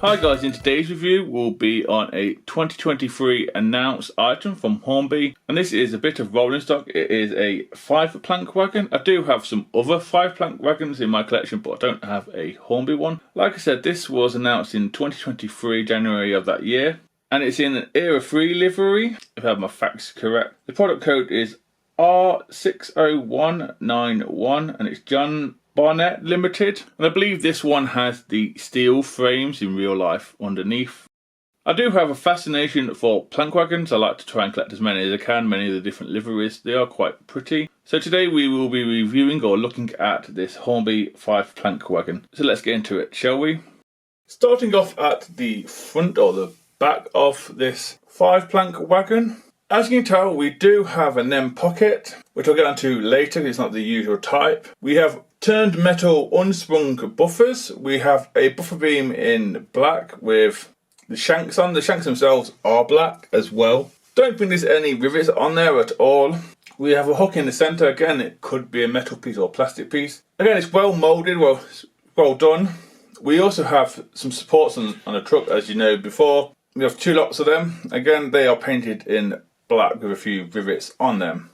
Hi guys, in today's review we'll be on a 2023 announced item from Hornby, and this is a bit of rolling stock. It is a 5-plank wagon. I do have some other 5-plank wagons in my collection, but I don't have a Hornby one. Like I said, this was announced in 2023, January of that year, and it's in an Era 3 livery, if I have my facts correct. The product code is R60191 and it's John Barnett Limited, and I believe this one has the steel frames in real life underneath. I do have a fascination for plank wagons. I like to try and collect as many as I can, many of the different liveries. They are quite pretty. So today we will be reviewing or looking at this Hornby 5-plank wagon. So let's get into it, shall we? Starting off at the front or the back of this 5-plank wagon. As you can tell, we do have an M pocket, which I'll get onto later. It's not the usual type. We have turned metal unsprung buffers. We have a buffer beam in black with the shanks on. The shanks themselves are black as well. Don't think there's any rivets on there at all. We have a hook in the centre. Again, it could be a metal piece or a plastic piece. Again, it's well moulded, well done. We also have some supports on the truck, as you know before. We have 2 lots of them. Again, they are painted in black with a few rivets on them.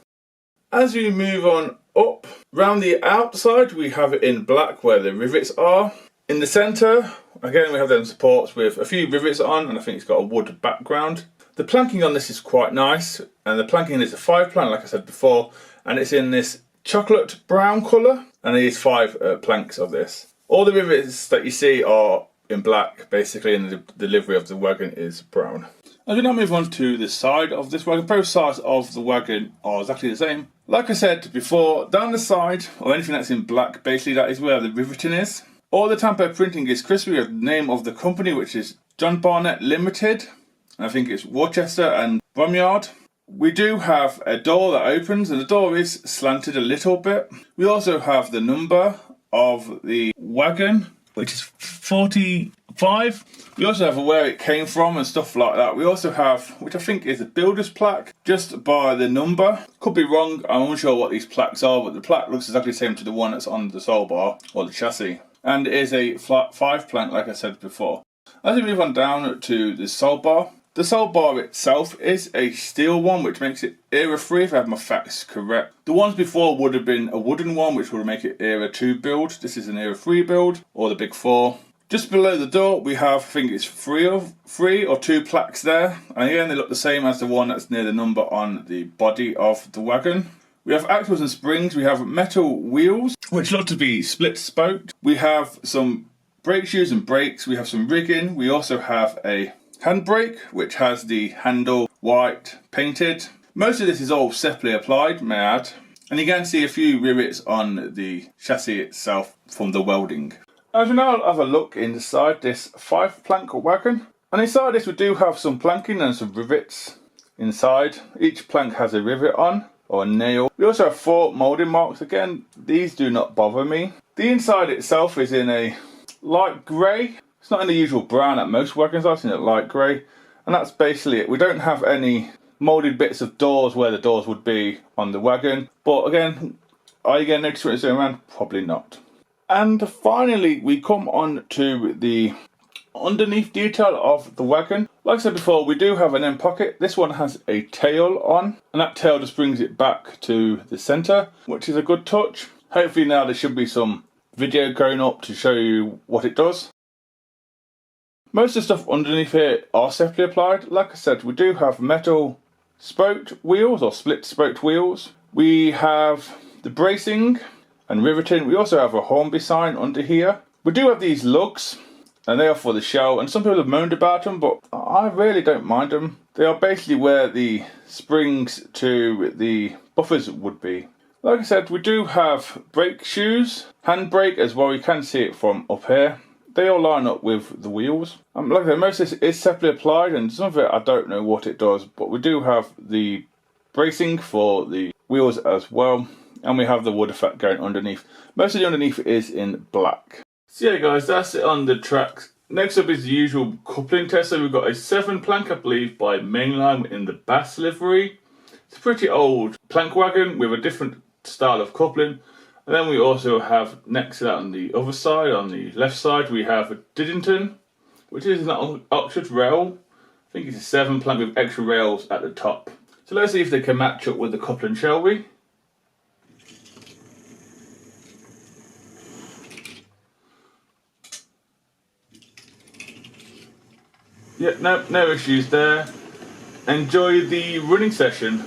As we move on up, round the outside we have it in black where the rivets are. In the centre, again we have them supports with a few rivets on, and I think it's got a wood background. The planking on this is quite nice, and the planking is a 5-plank like I said before, and it's in this chocolate brown colour, and there is 5 planks of this. All the rivets that you see are in black basically, and the livery of the wagon is brown. As we now move on to the side of this wagon, both sides of the wagon are exactly the same. Like I said before, down the side, or anything that's in black, basically that is where the riveting is. All the tamper printing is crispy with the name of the company, which is John Barnett Limited. I think it's Worcester and Bromyard. We do have a door that opens, and the door is slanted a little bit. We also have the number of the wagon, which is 45. We also have where it came from and stuff like that. We also have, which I think is a builder's plaque, just by the number. Could be wrong, I'm unsure what these plaques are, but the plaque looks exactly the same to the one that's on the sole bar, or the chassis. And it is a flat 5-plank, like I said before. As we move on down to the sole bar, the sole bar itself is a steel one, which makes it Era 3, if I have my facts correct. The ones before would have been a wooden one, which would make it Era 2 build. This is an Era 3 build, or the Big 4. Just below the door we have, I think it's 3 or 2 plaques there. And again, they look the same as the one that's near the number on the body of the wagon. We have axles and springs. We have metal wheels, which look to be split spoked. We have some brake shoes and brakes. We have some rigging. We also have a handbrake, which has the handle white painted. Most of this is all separately applied, may I add. And you can see a few rivets on the chassis itself from the welding. As we now have a look inside this 5-plank wagon. And inside this we do have some planking and some rivets inside. Each plank has a rivet on, or a nail. We also have 4 moulding marks. Again, these do not bother me. The inside itself is in a light grey. It's not in the usual brown at most wagons, I've seen it light grey. And that's basically it. We don't have any moulded bits of doors where the doors would be on the wagon. But again, are you going to notice what it's going around? Probably not. And finally, we come on to the underneath detail of the wagon. Like I said before, we do have an end pocket. This one has a tail on, and that tail just brings it back to the centre, which is a good touch. Hopefully now there should be some video going up to show you what it does. Most of the stuff underneath here are separately applied. Like I said, we do have metal spoked wheels, or split spoked wheels. We have the bracing and riveting. We also have a Hornby sign under here. We do have these lugs, and they are for the show, and some people have moaned about them, but I really don't mind them. They are basically where the springs to the buffers would be. Like I said, we do have brake shoes, handbrake as well. You can see it from up here. They all line up with the wheels. Like I said, most of this is separately applied, and some of it I don't know what it does, but we do have the bracing for the wheels as well, and we have the wood effect going underneath. Most of the underneath is in black. So yeah guys, that's it on the tracks. Next up is the usual coupling test. So we've got a 7 plank, I believe, by Mainline in the Bass livery. It's a pretty old plank wagon with a different style of coupling. And then we also have next to that on the other side, on the left side, we have a Diddington, which is an Oxford rail. I think it's a 7 plank with extra rails at the top. So let's see if they can match up with the coupling, shall we? Yeah, no issues there. Enjoy the running session.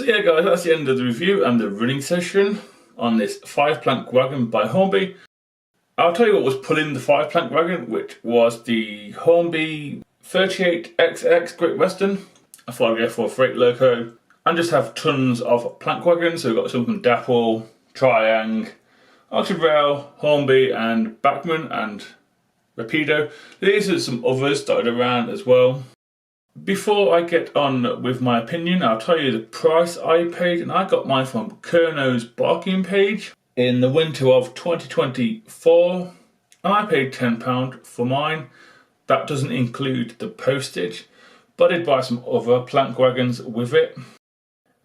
So yeah guys, that's the end of the review and the running session on this 5-plank wagon by Hornby. I'll tell you what was pulling the 5-plank wagon, which was the Hornby 38XX Great Western. I thought I'd go for a freight loco and just have tons of plank wagons. So we've got some from Dapple, Triang, Oxford Rail, Hornby and Bachmann and Rapido. These are some others dotted around as well. Before I get on with my opinion, I'll tell you the price I paid, and I got mine from KERNOW's bargain page in the winter of 2024, and I paid £10 for mine. That doesn't include the postage, but I did buy some other plank wagons with it.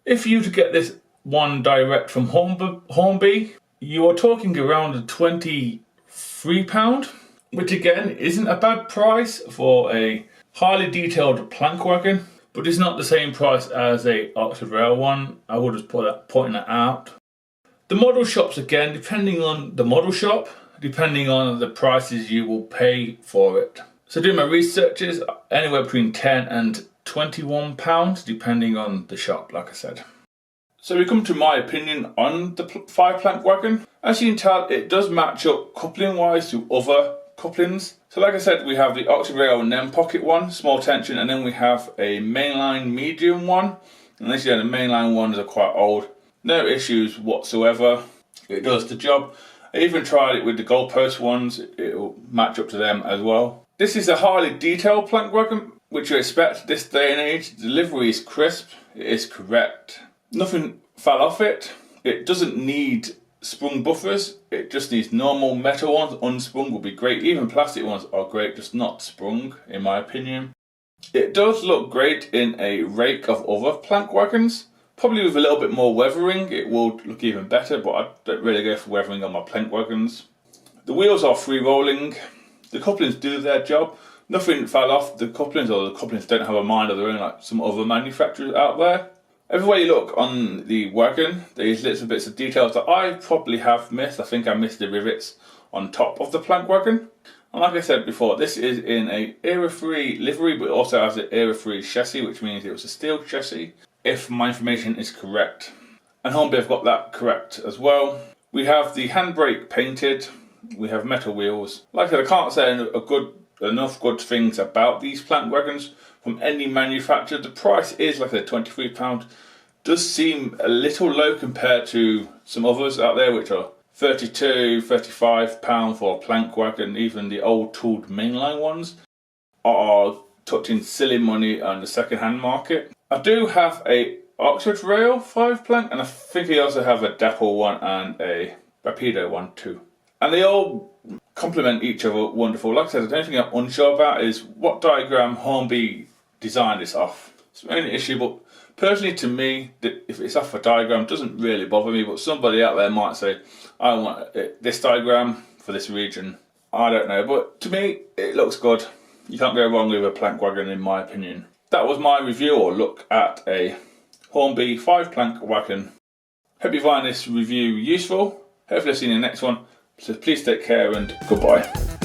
If you were to get this one direct from Hornby, you are talking around £23, which again isn't a bad price for a highly detailed plank wagon, but it's not the same price as a Oxford Rail one. I would just pointing that out. The model shops, again, depending on the model shop, depending on the prices you will pay for it. So doing my research is anywhere between £10 and £21, depending on the shop, like I said. So we come to my opinion on the 5-plank wagon. As you can tell, it does match up coupling wise to other couplings. So like I said, we have the Oxford Rail NEM pocket one, small tension, and then we have a mainline medium one. And this year the mainline ones are quite old. No issues whatsoever. It does the job. I even tried it with the goalpost ones. It will match up to them as well. This is a highly detailed plank wagon, which you expect this day and age. The delivery is crisp. It is correct. Nothing fell off it. It doesn't need sprung buffers. It just needs normal metal ones. Unsprung will be great. Even plastic ones are great, just not sprung, in my opinion. It does look great in a rake of other plank wagons. Probably with a little bit more weathering, it will look even better, but I don't really go for weathering on my plank wagons. The wheels are free rolling. The couplings do their job. Nothing fell off the couplings, or the couplings don't have a mind of their own like some other manufacturers out there. Everywhere you look on the wagon, there's little bits of details that I probably have missed. I think I missed the rivets on top of the plank wagon. And like I said before, this is in a era-free livery, but it also has an era-free chassis, which means it was a steel chassis, if my information is correct. And Hornby have got that correct as well. We have the handbrake painted. We have metal wheels. Like I said, I can't say enough good things about these plank wagons from any manufacturer. The price is, like I said, £23. Does seem a little low compared to some others out there, which are £32, £35 for a plank wagon. Even the old tooled mainline ones are touching silly money on the second-hand market. I do have a Oxford Rail 5-plank, and I think I also have a Dapple one and a Rapido one too. And they all complement each other wonderful. Like I said, the only thing I'm unsure about is what diagram Hornby designed this off. It's the only issue, but personally to me, if it's off a diagram, it doesn't really bother me, but somebody out there might say, I want this diagram for this region. I don't know, but to me, it looks good. You can't go wrong with a plank wagon, in my opinion. That was my review or look at a Hornby 5-plank wagon. Hope you find this review useful. Hopefully I'll see you in the next one. So please take care and goodbye.